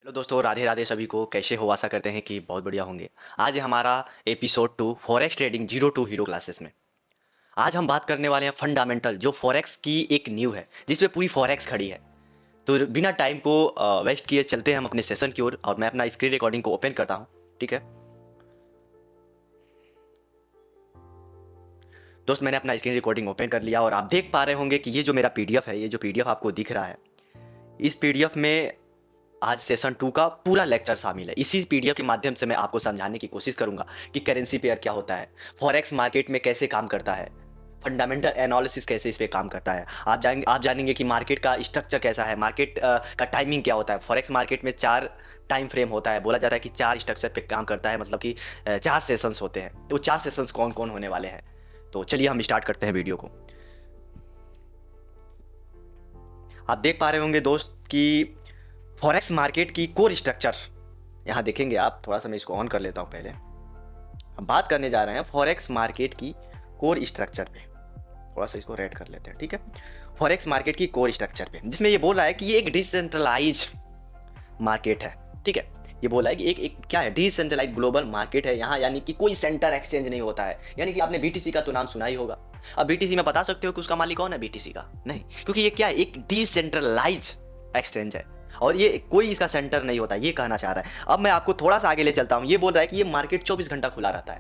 Hello दोस्तों, राधे राधे सभी को। कैसे हो? आशा करते हैं कि बहुत बढ़िया होंगे। आज है हमारा episode 2 forex trading zero to hero classes में। आज हम बात करने वाले हैं फंडामेंटल, जो फॉरेक्स की एक नींव है जिसपे पूरी फॉरेक्स खड़ी है। तो बिना टाइम को वेस्ट किए चलते हैं हम अपने सेशन की ओर, और मैं अपना स्क्रीन रिकॉर्डिंग को ओपन करता हूँ। ठीक है दोस्त, मैंने अपना स्क्रीन रिकॉर्डिंग ओपन कर लिया और आप देख पा रहे होंगे कि ये जो मेरा पीडीएफ है, ये जो पीडीएफ आपको दिख रहा है, इस पीडीएफ में आज सेशन 2 का पूरा लेक्चर शामिल है। इसी पीडीएफ के माध्यम से मैं आपको समझाने की कोशिश करूंगा कि करेंसी पेयर क्या होता है, फॉरेक्स मार्केट में कैसे काम करता है, फंडामेंटल एनालिसिस कैसे इस पे काम करता है। आप जानेंगे कि मार्केट का स्ट्रक्चर कैसा है, मार्केट का टाइमिंग क्या होता है। फॉरेक्स मार्केट में 4 टाइम फ्रेम होता है। बोला जाता है कि 4 स्ट्रक्चर पे काम करता है, मतलब कि 4 सेशंस होते हैं। तो 4 सेशंस कौन कौन होने वाले हैं, तो चलिए हम स्टार्ट करते हैं वीडियो को। आप देख पा रहे होंगे दोस्त कि फॉरेक्स मार्केट की कोर स्ट्रक्चर यहाँ देखेंगे आप। थोड़ा सा मैं इसको ऑन कर लेता हूँ। पहले हम बात करने जा रहे हैं फॉरेक्स मार्केट की कोर स्ट्रक्चर पे। थोड़ा सा इसको रेड कर लेते हैं, ठीक है। फॉरेक्स मार्केट की कोर स्ट्रक्चर पे, जिसमें ये बोल रहा है कि ये एक डिसेंट्रलाइज मार्केट है। ठीक है, ये बोला है कि एक क्या है, डिसेंट्रलाइज ग्लोबल मार्केट है यहाँ, यानी कि कोई सेंटर एक्सचेंज नहीं होता है। यानी कि आपने बीटीसी का तो नाम सुना ही होगा। अब बीटीसी में बता सकते हो कि उसका मालिक कौन है? बीटीसी का नहीं, क्योंकि ये क्या है, एक डिसेंट्रलाइज एक्सचेंज है और ये कोई इसका सेंटर नहीं होता, ये कहना चाह रहा है। अब मैं आपको थोड़ा सा आगे ले चलता हूँ। ये बोल रहा है कि ये मार्केट 24 घंटा खुला रहता है।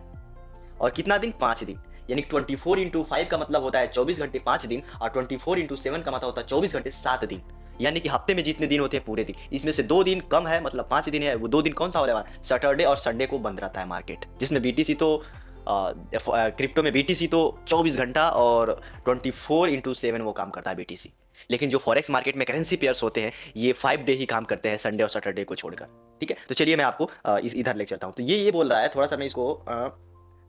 और कितना दिन? 5 दिन। यानी 24x5 का मतलब होता है 24 घंटे 5 दिन, और 24x7 का मतलब होता है 24 घंटे 7 दिन। यानी कि हफ्ते में जितने दिन होते हैं पूरे दिन, इसमें से 2 दिन कम है, मतलब 5 दिन है। वो 2 दिन कौन सा हो रहा है? सैटरडे और संडे को बंद रहता है मार्केट। जिसमें बीटीसी तो क्रिप्टो में बीटीसी तो 24 घंटा और 24x7 वो काम करता है बीटीसी। लेकिन जो फॉरेक्स मार्केट में करेंसी पेयर्स होते हैं, ये 5 डे ही काम करते हैं, संडे और सैटरडे को छोड़कर। ठीक है, तो चलिए मैं आपको इस इधर ले चलता हूँ। तो ये बोल रहा है, थोड़ा सा मैं इसको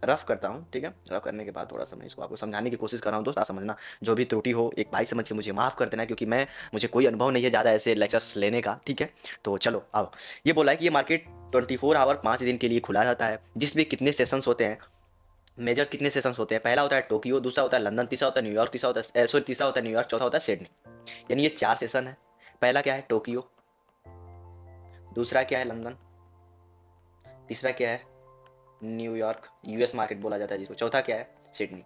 रफ करता हूँ। ठीक है, रफ करने के बाद थोड़ा सा मैं इसको आपको समझाने की कोशिश कर रहा हूँ। दोस्त, आप समझना, जो भी त्रुटि हो एक भाई समझ के मुझे माफ़ कर देना, क्योंकि मुझे कोई अनुभव नहीं है ज़्यादा ऐसे लेक्चर्स लेने का। ठीक है, तो चलो आओ। ये बोला है कि ये मार्केट 24 आवर 5 दिन के लिए खुला रहता है, जिसमें कितने सेशंस होते हैं, मेजर कितने सेशंस होते हैं। पहला होता है टोक्यो, दूसरा होता है लंदन, तीसरा होता है न्यूयॉर्क, तीसरा होता है न्यूयॉर्क, चौथा होता है सिडनी। यानी ये 4 सेशन है। पहला क्या है? टोक्यो। दूसरा क्या है? लंदन। तीसरा क्या है? न्यूयॉर्क, यूएस मार्केट बोला जाता है जिसको। चौथा क्या है? सिडनी।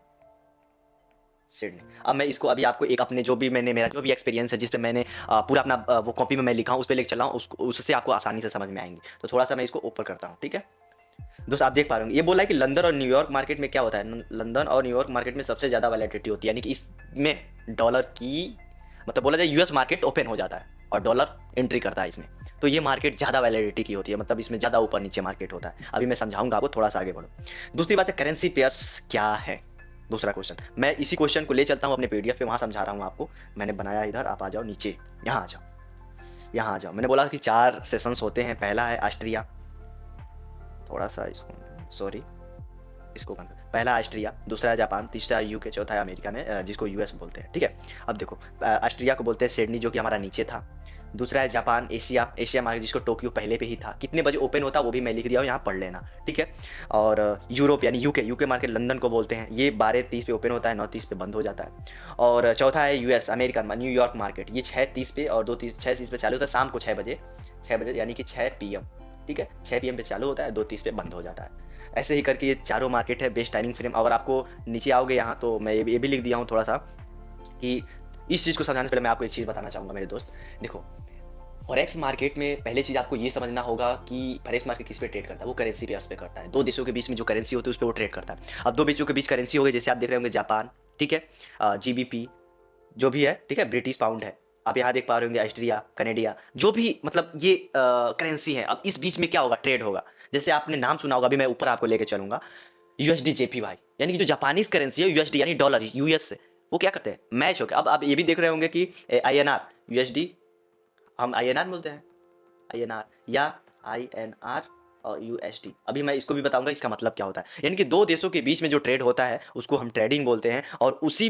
सिडनी। अब मैं इसको अभी आपको एक अपने जो भी मेरा जो भी एक्सपीरियंस है, जिस पे मैंने पूरा अपना वो कॉपी में मैं लिखा हूँ, उस पे लेके चला हूँ, उससे आपको आसानी से समझ में आएंगी। तो थोड़ा सा मैं इसको ऊपर करता हूँ। ठीक है दोस्त, आप देख पा रहे होंगे। ये बोला है कि लंदन और न्यूयॉर्क मार्केट में क्या होता है, लंदन और न्यूयॉर्क मार्केट में सबसे ज़्यादा वैलिडिटी होती है। यानी कि इसमें डॉलर की, मतलब बोला जाए यूएस मार्केट ओपन हो जाता है और डॉलर एंट्री करता है इसमें। तो ये मार्केट ज़्यादा वैलिडिटी की होती है, मतलब इसमें ज़्यादा ऊपर नीचे मार्केट होता है। अभी मैं समझाऊंगा आपको, थोड़ा सा आगे बढ़ो। दूसरी बात है, करेंसी पेयर्स क्या है। दूसरा क्वेश्चन, मैं इसी क्वेश्चन को ले चलता हूँ अपने पीडीएफ पे, वहाँ समझा रहा हूँ आपको। मैंने बनाया इधर, आप आ जाओ नीचे, यहाँ आ जाओ, यहाँ आ जाओ। मैंने बोला कि 4 सेशंस होते हैं। पहला है ऑस्ट्रिया, थोड़ा सा इसको, सॉरी, इसको बंद कर। पहला ऑस्ट्रिया, दूसरा है जापान, तीसरा है यूके, चौथा है अमेरिका में, जिसको यूएस बोलते हैं। ठीक है, अब देखो, ऑस्ट्रिया को बोलते हैं सिडनी, जो कि हमारा नीचे था। दूसरा है जापान, एशिया मार्केट, जिसको टोक्यो पहले पे ही था। कितने बजे ओपन होता है वो भी मैं लिख दिया हूँ, यहाँ पढ़ लेना। ठीक है, और यूरोप यानी यूके मार्केट लंदन को बोलते हैं। ये 12:30 पे ओपन होता है, 9:30 पे बंद हो जाता है। और चौथा है यूएस अमेरिका न्यूयॉर्क मार्केट, ये 6:30 पे और 6:30 पे चालू होता है, शाम को 6 बजे यानी कि 6 PM। ठीक है, 6 PM पे चालू होता है, 2:30 पे बंद हो जाता है। ऐसे ही करके ये चारों मार्केट है, बेस्ट टाइमिंग फ्रेम। अगर आपको नीचे आओगे यहाँ, तो मैं ये भी लिख दिया हूँ थोड़ा सा, कि इस चीज़ को समझाने से पहले मैं आपको एक चीज़ बताना चाहूँगा मेरे दोस्त। देखो, फॉरेक्स मार्केट में पहले चीज़ आपको ये समझना होगा कि फॉरेक्स मार्केट किस पे ट्रेड करता है। वो करेंसी पेयर्स पे करता है। 2 देशों के बीच में जो करेंसी होती है उस पे वो ट्रेड करता है। अब 2 देशों के बीच करेंसी हो गई, जैसे आप देख रहे होंगे जापान, ठीक है, जीबीपी जो भी है, ठीक है, ब्रिटिश पाउंड है। आप यहाँ देख पा रहे होंगे ऑस्ट्रिया, कनेडिया, जो भी, मतलब ये करेंसी है। अब इस बीच में क्या होगा? ट्रेड होगा। जैसे आपने नाम सुना होगा, अभी मैं ऊपर आपको लेके चलूंगा, यूएसडी जेपीवाई, यानी कि जो जापानीज करेंसी है यूएसडी, यानी डॉलर यूएस से, वो क्या करते हैं? मैच हो गया। अब आप ये भी देख रहे होंगे कि आईएनआर यूएसडी, हम आईएनआर बोलते हैं, आईएनआर या आईएनआर और यूएसडी। अभी मैं इसको भी बताऊंगा इसका मतलब क्या होता है। यानी कि 2 देशों के बीच में जो ट्रेड होता है उसको हम ट्रेडिंग बोलते हैं, और उसी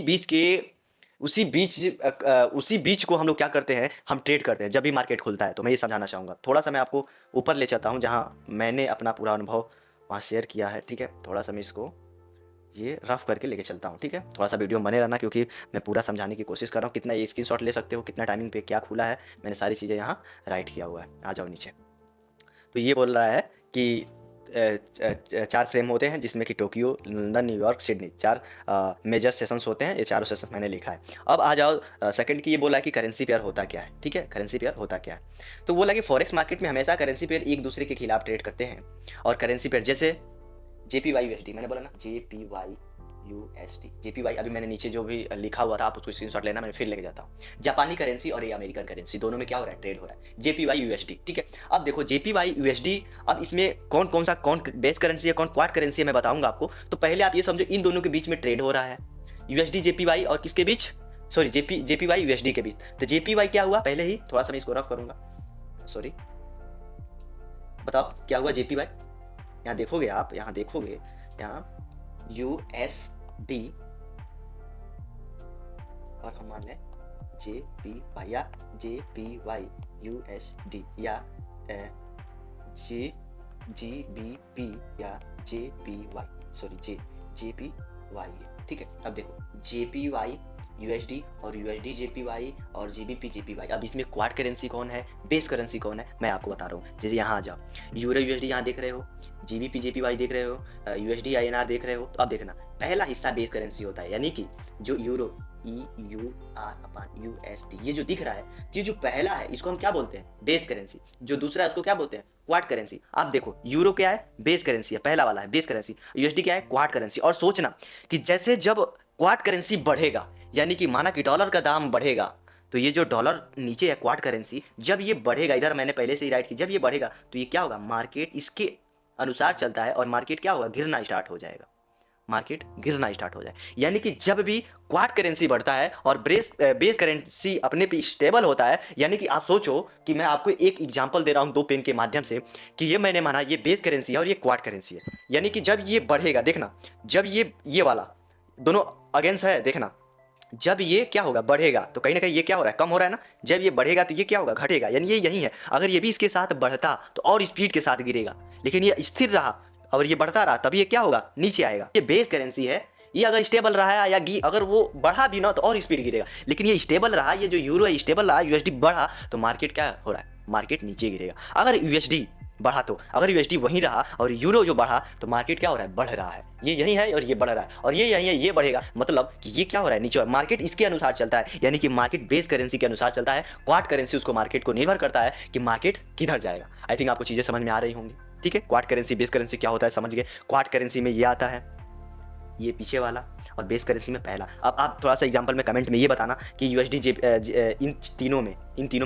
बीच को हम लोग क्या करते हैं? हम ट्रेड करते हैं जब भी मार्केट खुलता है। तो मैं ये समझाना चाहूँगा। थोड़ा सा मैं आपको ऊपर ले चलता हूँ, जहाँ मैंने अपना पूरा अनुभव वहाँ शेयर किया है। ठीक है, थोड़ा सा मैं इसको ये रफ करके लेके चलता हूँ। ठीक है, थोड़ा सा वीडियो में बने रहना, क्योंकि मैं पूरा समझाने की कोशिश कर रहा हूँ। कितना ये स्क्रीनशॉट ले सकते हो, कितना टाइमिंग पे क्या खुला है, मैंने सारी चीज़ें यहाँ राइट किया हुआ है। आ जाओ नीचे। तो ये बोल रहा है कि 4 फ्रेम होते हैं जिसमें कि Tokyo, London, New York, Sydney 4 major sessions होते हैं। ये चारों सेशंस मैंने लिखा है। अब आ जाओ सेकंड की, ये बोला कि करेंसी पेयर होता क्या है, ठीक है? करेंसी पेयर होता क्या है? तो बोला कि फॉरेक्स मार्केट में हमेशा करेंसी पेयर एक दूसरे के खिलाफ ट्रेड करते हैं। और करेंसी पेयर जैसे JPY USD, मैंने बोला ना JPY USD, JPY अभी मैंने नीचे जो भी लिखा हुआ था आप उसको स्क्रीनशॉट लेना, मैं फिर लेके जाता हूँ। जापानी करेंसी और ये अमेरिकन करेंसी दोनों में क्या हो रहा है, ट्रेड हो रहा है। JPY USD, ठीक है? अब देखो JPY USD, अब इसमें कौन कौन सा, कौन बेस करेंसी है, कौन क्वाड करेंसी है, मैं बताऊंगा आपको। तो पहले आप ये समझो इन दोनों के बीच में ट्रेड हो रहा है, USD JPY और किसके बीच, सॉरी JPY USD के बीच। तो JPY क्या हुआ, पहले ही थोड़ा सा मैं इसको रफ करूंगा, सॉरी, बताओ क्या हुआ JPY। यहाँ देखोगे आप, यहाँ देखोगे, यहाँ USD और हम मान लें JPY या JPY USD या GBP या JPY, सॉरी JPY, ठीक है? अब देखो JPY USD और USD JPY और GBP JPY, अब इसमें क्वाड करेंसी कौन है, बेस करेंसी कौन है, मैं आपको बता रहा हूँ। जैसे यहाँ आ जाओ, यूरो USD यहाँ देख रहे हो, GBP JPY देख रहे हो, USD INR देख रहे हो। तो अब देखना, पहला हिस्सा बेस करेंसी होता है, यानी कि जो यूरो EUR/USD ये जो दिख रहा है, ये जो पहला है इसको हम क्या बोलते हैं, बेस करेंसी। जो दूसरा है उसको क्या बोलते हैं, क्वाड करेंसी। आप देखो यूरो क्या है, बेस करेंसी है, पहला वाला है बेस करेंसी। USD क्या है, क्वाड करेंसी। और सोचना कि जैसे जब क्वाड करेंसी बढ़ेगा, यानी कि माना कि डॉलर का दाम बढ़ेगा, तो ये जो डॉलर नीचे है क्वाड करेंसी, जब ये बढ़ेगा, इधर मैंने पहले से ही राइट की, जब ये बढ़ेगा तो ये क्या होगा, मार्केट इसके अनुसार चलता है और मार्केट क्या होगा, गिरना स्टार्ट हो जाएगा, मार्केट गिरना स्टार्ट हो जाए। यानी कि जब भी क्वाड करेंसी बढ़ता है और बेस करेंसी अपने पे स्टेबल होता है, यानी कि आप सोचो कि मैं आपको एक एग्जांपल दे रहा हूं 2 पेन के माध्यम से, कि ये मैंने माना ये बेस करेंसी है और ये क्वाड करेंसी है। यानी कि जब ये बढ़ेगा, देखना, जब ये वाला दोनों अगेंस्ट है, देखना, जब ये क्या होगा, बढ़ेगा, तो कहीं ना कहीं ये क्या हो रहा है, कम हो रहा है ना। जब ये बढ़ेगा तो ये क्या होगा, घटेगा, यानी ये यही है। अगर ये भी इसके साथ बढ़ता तो और स्पीड के साथ गिरेगा, लेकिन ये स्थिर रहा और ये बढ़ता रहा, तभी ये क्या होगा, नीचे आएगा। ये बेस करेंसी है, ये अगर स्टेबल रहा है या अगर वो बढ़ा भी ना तो और स्पीड गिरेगा, लेकिन ये स्टेबल रहा, ये जो यूरो है स्टेबल रहा, USD बढ़ा तो मार्केट क्या हो रहा है, मार्केट नीचे गिरेगा। अगर USD बढ़ा तो, अगर USD वहीं रहा और यूरो जो बढ़ा तो मार्केट क्या हो रहा है, बढ़ रहा है। ये यही है और ये बढ़ रहा है, और ये यही है, ये बढ़ेगा, मतलब कि ये क्या हो रहा है, नीचे। मार्केट इसके अनुसार चलता है, यानी कि मार्केट बेस करेंसी के अनुसार चलता है। क्वाड करेंसी उसको मार्केट को निर्भर करता है कि मार्केट किधर जाएगा। आई थिंक आपको चीजें समझ में आ रही होंगी, ठीक है? क्वाड करेंसी बेस करेंसी क्या होता है समझ गए। क्वाड करेंसी में ये आता है, ये पीछे वाला, और बेस करेंसी में पहला। अब आप थोड़ा सा एग्जांपल में कमेंट में ये बताना कि USD इन तीनों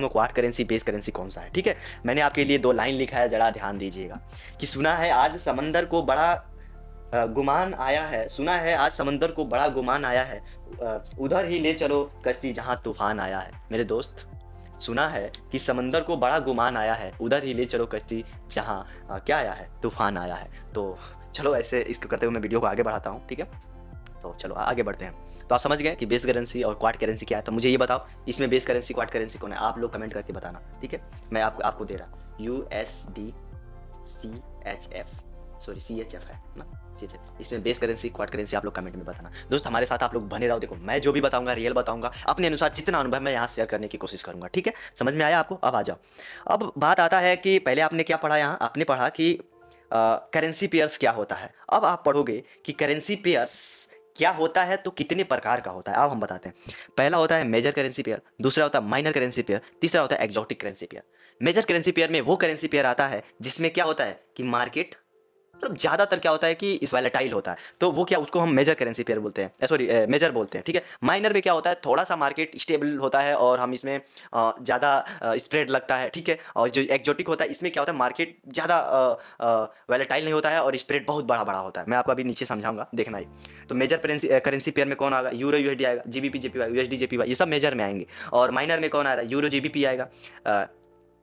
में क्वाड करेंसी बेस करेंसी कौन सा है, ठीक है? मैंने आपके लिए 2 लाइन लिखा है, जरा ध्यान दीजिएगा कि सुना है आज समंदर को बड़ा गुमान आया है, सुना है आज समंदर को बड़ा गुमान आया है, उधर ही ले चलो कश्ती जहां तूफान आया है। मेरे दोस्त, सुना है कि समंदर को बड़ा गुमान आया है, उधर ही ले चलो कश्ती जहां क्या आया है, तूफान आया है। तो चलो ऐसे इसको करते हुए मैं वीडियो को आगे बढ़ाता हूँ, ठीक है? तो चलो आगे बढ़ते हैं। तो आप समझ गए कि बेस करेंसी और क्वाड करेंसी क्या है। तो मुझे ये बताओ, इसमें बेस करेंसी क्वाड करेंसी कौन है, आप लोग कमेंट करके बताना, ठीक है? मैं आपको दे रहा हूँ USD CHF है ना, इसमें बेस करेंसी क्वाड करेंसी आप लोग कमेंट में बताना। दोस्त हमारे साथ आप लोग बने रहो, देखो मैं जो भी बताऊंगा रियल बताऊंगा, अपने अनुसार जितना अनुभव मैं यहाँ शेयर करने की कोशिश करूंगा, ठीक है? समझ में आया आपको? अब आ जाओ, अब बात आता है कि पहले आपने क्या पढ़ा, यहाँ आपने पढ़ा कि करेंसी पेयर्स क्या होता है। अब आप पढ़ोगे कि करेंसी पेयर्स क्या होता है, तो कितने प्रकार का होता है। अब हम बताते हैं। पहला होता है मेजर करेंसी पेयर, दूसरा होता है माइनर करेंसी पेयर, तीसरा होता है exotic currency pair. Major currency pair में वो करेंसी पेयर आता है जिसमें क्या होता है कि मार्केट, मतलब ज्यादातर क्या होता है कि इस वैलेटाइल होता है, तो वो क्या, उसको हम मेजर करेंसी पेयर बोलते हैं, सॉरी मेजर बोलते हैं, ठीक है? माइनर में क्या होता है, थोड़ा सा मार्केट स्टेबल होता है और हम इसमें ज़्यादा स्प्रेड लगता है, ठीक है? और जो एक्जोटिक होता है इसमें क्या होता है, मार्केट ज़्यादा वैलेटाइल नहीं होता है और स्प्रेड बहुत बड़ा बड़ा होता है। मैं आपको अभी नीचे समझाऊंगा, देखना ही। तो मेजर करेंसी पेयर में कौन आएगा, यूरो USD आएगा, GBP JPY USD JPY, ये सब मेजर में आएंगे। और माइनर में कौन आ रहा है, यूरो GBP आएगा,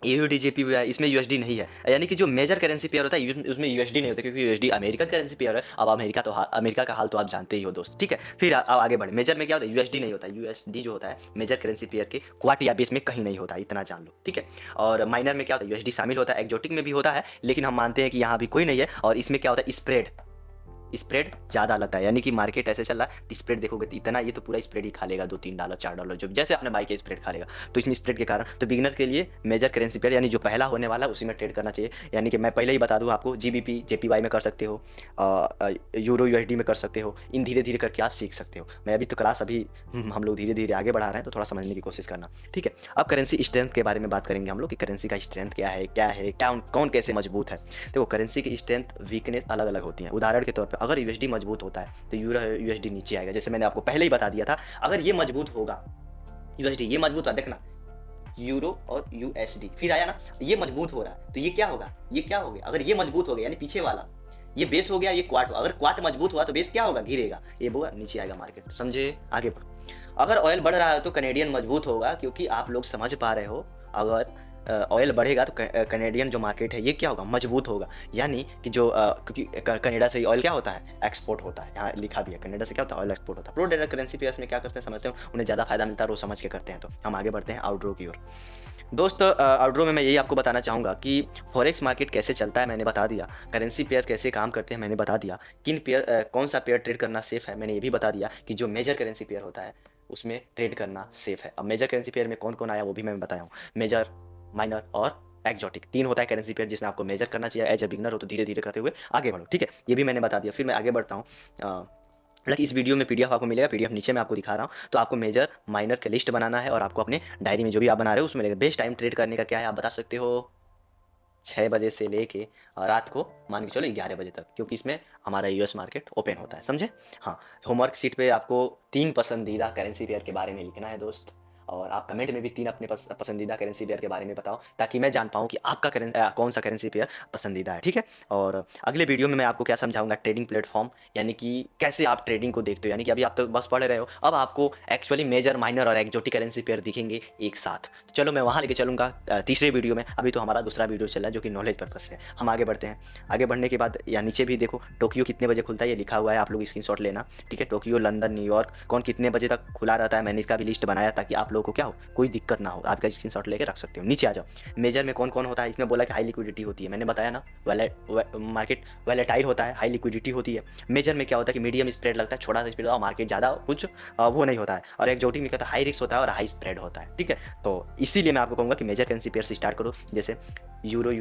AUD JPY, इसमें USD नहीं है। यानी कि जो मेजर करेंसी पेयर होता है उसमें USD नहीं होता, क्योंकि USD अमेरिकन करेंसी पेयर है। अब अमेरिका का हाल तो आप जानते ही हो दोस्त, ठीक है? फिर अब आगे बढ़े, मेजर में क्या होता है, USD नहीं होता। USD जो होता है मेजर करेंसी पेयर के क्वाड या बेस में कहीं नहीं होता, इतना जान लो, ठीक है? और माइनर में क्या होता है, USD शामिल होता है, एक्जोटिक में भी होता है, लेकिन हम मानते हैं कि यहाँ भी कोई नहीं है। और इसमें क्या होता है, स्प्रेड ज़्यादा लगता है, यानी कि मार्केट ऐसे चल रहा है, स्प्रेड देखोगे तो इतना, ये तो पूरा स्प्रेड ही खा लेगा, $2-3 $4 जो जैसे आपने बाई के स्प्रेड खा लेगा। तो इसमें स्प्रेड के कारण तो बिगिनर के लिए मेजर करेंसी पेयर यानी जो पहला होने वाला है उसी में ट्रेड करना चाहिए। यानी कि मैं पहले ही बता दूँ आपको, GBP JPY में कर सकते हो, यूरो USD में कर सकते हो। इन धीरे धीरे करके आप सीख सकते हो। मैं अभी तो क्लास अभी हम लोग धीरे धीरे आगे बढ़ा रहे हैं, तो थोड़ा समझने की कोशिश करना, ठीक है। अब करेंसी स्ट्रेंथ के बारे में बात करेंगे हम लोग कि करेंसी का स्ट्रेंथ क्या है, क्या कौन कैसे मजबूत है। देखो करेंसी की स्ट्रेंथ वीकनेस अलग अलग होती है। उदाहरण के तौर पर अगर USD मजबूत होता है तो यूरो USD नीचे आएगा, जैसे मैंने आपको पहले ही बता दिया था। अगर ये मजबूत होगा USD, ये मजबूत होगा, देखना यूरो और USD फिर आया ना, ये मजबूत हो रहा है तो ये क्या होगा, ये क्या हो गया, अगर ये मजबूत हो गया यानी पीछे वाला ये बेस हो गया, ये क्वार्ट, अगर क्वार्ट मजबूत हुआ तो बेस क्या होगा, गिरेगा, ये होगा नीचे आएगा मार्केट, समझे। आगे बढ़ो। अगर ऑयल बढ़ रहा है तो कनेडियन मजबूत होगा, क्योंकि आप लोग समझ पा रहे हो, अगर ऑयल बढ़ेगा तो कनेडियन जो मार्केट है ये क्या होगा, मजबूत होगा। यानी कि जो क्योंकि कनाडा से ऑयल क्या होता है, एक्सपोर्ट होता है, यहाँ लिखा भी है कनाडा से क्या होता है, ऑयल एक्सपोर्ट होता है। प्रो डेटा करेंसी पेयर्स में क्या करते हैं समझते हो, उन्हें ज़्यादा फायदा मिलता है, वो समझ के करते हैं। तो हम आगे बढ़ते हैं आउटड्रो की ओर। दोस्त आउटड्रो में मैं यही आपको बताना चाहूँगा कि फॉरेक्स मार्केट कैसे चलता है मैंने बता दिया, करेंसी पेयर्स कैसे काम करते हैं मैंने बता दिया, किन पेयर कौन सा पेयर ट्रेड करना सेफ है मैंने ये भी बता दिया, कि जो मेजर करेंसी पेयर होता है उसमें ट्रेड करना सेफ है। अब मेजर करेंसी पेयर में कौन कौन आया वो भी मैं बताया हूँ, मेजर, माइनर और एक्जॉटिक, 3 होता है करेंसी पेयर जिसमें आपको मेजर करना चाहिए। एज ए बिगनर हो तो धीरे धीरे करते हुए आगे बढ़ो, ठीक है, ये भी मैंने बता दिया। फिर मैं आगे बढ़ता हूँ। हालांकि इस वीडियो में PDF आपको मिलेगा, PDF नीचे मैं आपको दिखा रहा हूँ। तो आपको मेजर माइनर का लिस्ट बनाना है और आपको अपने डायरी में जो भी आप बना रहे हो उसमें लगेगा। बेस्ट टाइम ट्रेड करने का क्या है आप बता सकते हो, 6 बजे से लेके रात को मान के चलो 11 बजे तक, क्योंकि इसमें हमारा US मार्केट ओपन होता है, समझे। हाँ, होमवर्क शीट पे आपको 3 पसंदीदा करेंसी पेयर के बारे में लिखना है दोस्त, और आप कमेंट में भी 3 अपने पसंदीदा करेंसी पेयर के बारे में बताओ, ताकि मैं जान पाऊँ कि आपका कौन सा करेंसी पेयर पसंदीदा है, ठीक है। और अगले वीडियो में मैं आपको क्या समझाऊंगा, ट्रेडिंग प्लेटफॉर्म, यानी कि कैसे आप ट्रेडिंग को देखते हो। यानी कि अभी आप तो बस पढ़ रहे हो, अब आपको एक्चुअली मेजर, माइनर और एक्जोटिक करेंसी पेयर दिखेंगे एक साथ। तो चलो मैं वहाँ लेके चलूँगा तीसरे वीडियो में। अभी तो हमारा दूसरा वीडियो चल रहा है जो कि नॉलेज पर्पज से है। हम आगे बढ़ते हैं। आगे बढ़ने के बाद या नीचे भी देखो टोक्यो कितने बजे खुलता है ये लिखा हुआ है, आप लोग स्क्रीनशॉट लेना, ठीक है। टोक्यो, लंदन, न्यूयॉर्क कौन कितने बजे तक खुला रहता है, मैंने इसका भी लिस्ट बनाया ताकि आप लोगों को क्या हो, कोई दिक्कत ना हो, आपका स्क्रीनशॉट लेके रख सकते हो। नीचे आ जाओ, मेजर में कौन कौन होता है, इसमें बोला कि हाई लिक्विडिटी होती है, मैंने बताया ना, मार्केट वैलेटाइल होता है, हाई लिक्विडिटी होती है। मेजर में क्या होता है कि मीडियम स्प्रेड लगता है, छोटा सा स्प्रेड और मार्केट ज़्यादा कुछ वो नहीं होता है। और एक्जोटिक में क्या होता है, हाई रिस्क होता है और हाई स्प्रेड होता है, ठीक है। तो इसीलिए मैं आपको कहूँगा कि मेजर करेंसी पेयर से स्टार्ट करो, जैसे यूरो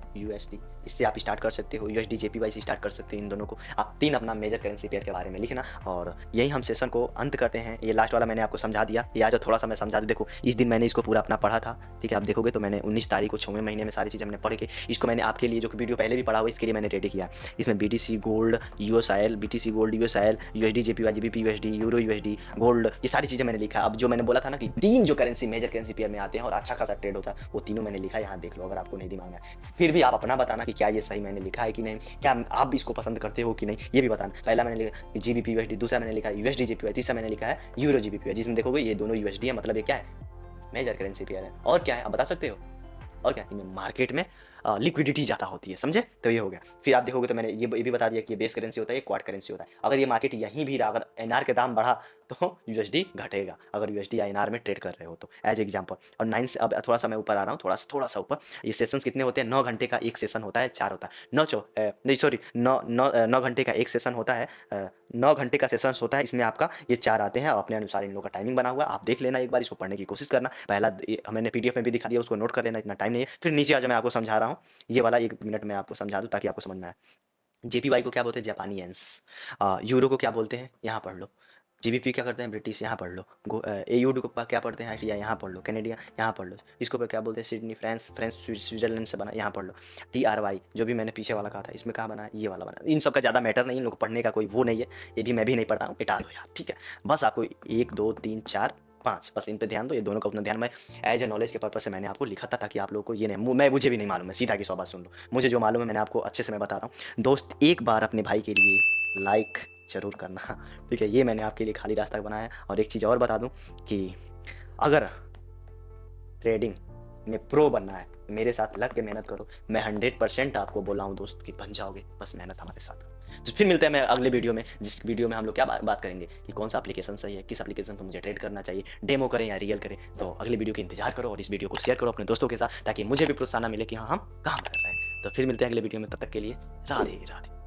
USD, इससे आप स्टार्ट कर सकते हो। USD JPY से स्टार्ट कर सकते हो। इन दोनों को आप 3 अपना मेजर करेंसी पेयर के बारे में लिखना, और यही हम सेशन को अंत करते हैं। ये लास्ट वाला मैंने आपको समझा दिया, ये आज थोड़ा सा मैं समझा दूँ। देखो इस दिन मैंने इसको पूरा अपना पढ़ा था, ठीक है। आप देखोगे तो मैंने 19 तारीख को 6वें महीने में सारी चीज़ें हमने पढ़ के इसको मैंने आपके लिए जो वीडियो पहले भी पढ़ा हुआ इसके लिए मैंने रेडी किया। इसमें BTC gold, US oil, BTC gold, US oil, USD JPY, GBP USD, euro USD, gold, ये सारी चीज़ें मैंने लिखा। अब जो मैंने बोला था ना कि 3 जो करेंसी मेजर करेंसी पेयर में आते हैं और अच्छा खासा ट्रेड होता है, वो तीनों मैंने लिखा है, यहाँ देख लो अगर आपको नहीं दिमाग में। फिर भी आप अपना बताना कि क्या ये सही मैंने लिखा है कि नहीं, क्या आप इसको पसंद करते हो कि नहीं, ये भी बताना। पहला मैंने लिखा GBP USD, दूसरा मैंने लिखा USD JPY, तीसरा मैंने लिखा है यूरो GBP, जिसमें देखोगे ये दोनों USD है, मतलब ये क्या है, मेजर करेंसी पेयर है। और क्या है आप बता सकते हो, और क्या, इनमें मार्केट में लिक्विडिटी ज़्यादा होती है, समझे। तो ये हो गया। फिर आप देखोगे तो मैंने ये भी बता दिया कि ये बेस करेंसी होता है, ये क्वार्ट करेंसी होता है। अगर ये मार्केट यहीं भी रहा, अगर NR के दाम बढ़ा तो USD घटेगा, अगर USD या NR में ट्रेड कर रहे हो तो, एज एग्जाम्पल। और 9 से अब थोड़ा सा मैं ऊपर आ रहा हूँ, थोड़ा सा ऊपर। ये सेशंस कितने होते हैं, 9 घंटे का एक सेशन होता है, 4 होता है, 9 घंटे का एक सेशन होता है, 9 घंटे का सेशन होता है, इसमें आपका ये 4 आते हैं। अपने अनुसार इन लोगों का टाइमिंग बना हुआ है, आप देख लेना एक बार, इसको पढ़ने की कोशिश करना। पहला मैंने PDF में भी दिखा दिया, उसको नोट कर लेना, इतना टाइम नहीं है। फिर नीचे आज मैं आपको समझा रहा हूँ, ये वाला 1 मिनट में आपको समझा दूँ ताकि आपको समझ में आए। JPY को क्या बोलते हैं, जापानी येन्स। यूरो को क्या बोलते हैं, यहाँ पढ़ लो। GBP क्या करते हैं, ब्रिटिश, यहाँ पढ़ लो। AUD को क्या पढ़ते हैं, यहाँ पढ़ लो। कैनेडिया, यहाँ पढ़ लो। इसको क्या बोलते हैं, सिडनी, फ्रांस स्विट्जरलैंड से बना, यहाँ पढ़ लो। TRY जो भी मैंने पीछे वाला कहा था, इसमें कहाँ बना है, ये वाला बना। इन सब का ज़्यादा मैटर नहीं, इन लोग पढ़ने का कोई वो नहीं है, ये भी मैं भी नहीं पढ़ता हूँ, मिटा दो यार, ठीक है। बस आपको 1 2 3 4 5 बस इन पे ध्यान दो, ये दोनों का उतना ध्यान, मैं एज ए नॉलेज के पर्पज से मैंने आपको लिखा था, ताकि आप लोगों को ये नहीं, मुझे भी नहीं मालूम है, सीधा की 100 बात सुन लो। मुझे जो मालूम है मैंने आपको अच्छे से मैं बता रहा हूँ। दोस्त एक बार अपने भाई के लिए लाइक जरूर करना, ठीक है। ये मैंने आपके लिए खाली रास्ता बनाया है। और एक चीज़ और बता दूं कि अगर ट्रेडिंग में प्रो बनना है, मेरे साथ लग के मेहनत करो। मैं 100% आपको बोला हूँ दोस्त कि बन जाओगे, बस मेहनत हमारे साथ करो। तो फिर मिलते हैं मैं अगले वीडियो में, जिस वीडियो में हम लोग क्या बात करेंगे कि कौन सा एप्लीकेशन सही है, किस एप्लीकेशन पर मुझे ट्रेड करना चाहिए, डेमो करें या रियल करें। तो अगले वीडियो का इंतजार करो और इस वीडियो को शेयर करो अपने दोस्तों के साथ, ताकि मुझे भी प्रोत्साहन मिले कि हाँ हम काम कर रहे हैं। तो फिर मिलते हैं अगले वीडियो में, तब तक के लिए राधे राधे।